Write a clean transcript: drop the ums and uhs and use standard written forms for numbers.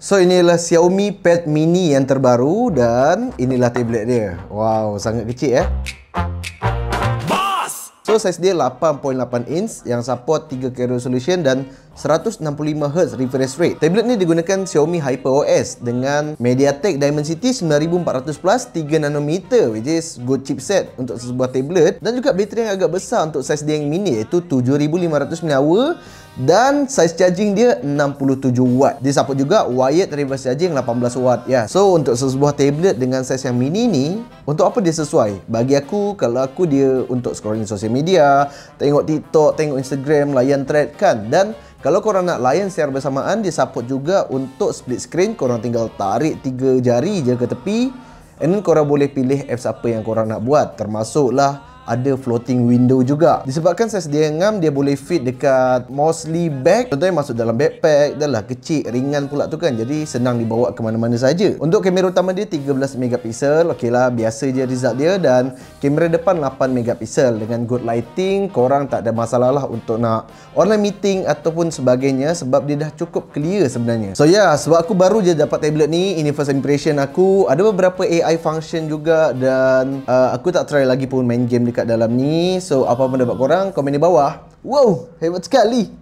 So inilah Xiaomi Pad Mini yang terbaru dan inilah tablet dia. Wow, sangat kecil ya. So saiz dia 8.8 inch yang support 3K resolution dan 165Hz refresh rate. Tablet ni digunakan Xiaomi HyperOS dengan MediaTek Dimensity 9400 Plus 3 nanometer, which is good chipset untuk sebuah tablet, dan juga bateri yang agak besar untuk saiz dia yang mini, iaitu 7500 mAh, dan saiz charging dia 67 watt. Dia support juga wired reverse charging 18 watt ya. So untuk sebuah tablet dengan saiz yang mini ni, untuk apa dia sesuai? Bagi aku, kalau aku, dia untuk scrolling sosial media, tengok TikTok, tengok Instagram, layan thread kan. Dan kalau korang nak layan secara bersamaan, dia support juga untuk split screen. Korang tinggal tarik 3 jari je ke tepi, and then korang boleh pilih apps apa yang korang nak buat, termasuklah ada floating window juga. Disebabkan saiz dia yang ngam, dia boleh fit dekat mostly bag. Contohnya masuk dalam backpack, dah lah kecil, ringan pula tu kan. Jadi senang dibawa ke mana-mana saja. Untuk kamera utama dia 13 megapiksel. Okey lah, biasa je result dia. Dan kamera depan 8 megapiksel. Dengan good lighting, korang tak ada masalah lah untuk nak online meeting ataupun sebagainya, sebab dia dah cukup clear sebenarnya. So ya, sebab aku baru je dapat tablet ni, ini first impression aku. Ada beberapa AI function juga, dan aku tak try lagi pun main game dekat dalam ni. So apa pendapat korang? Komen di bawah. Wow, hebat sekali.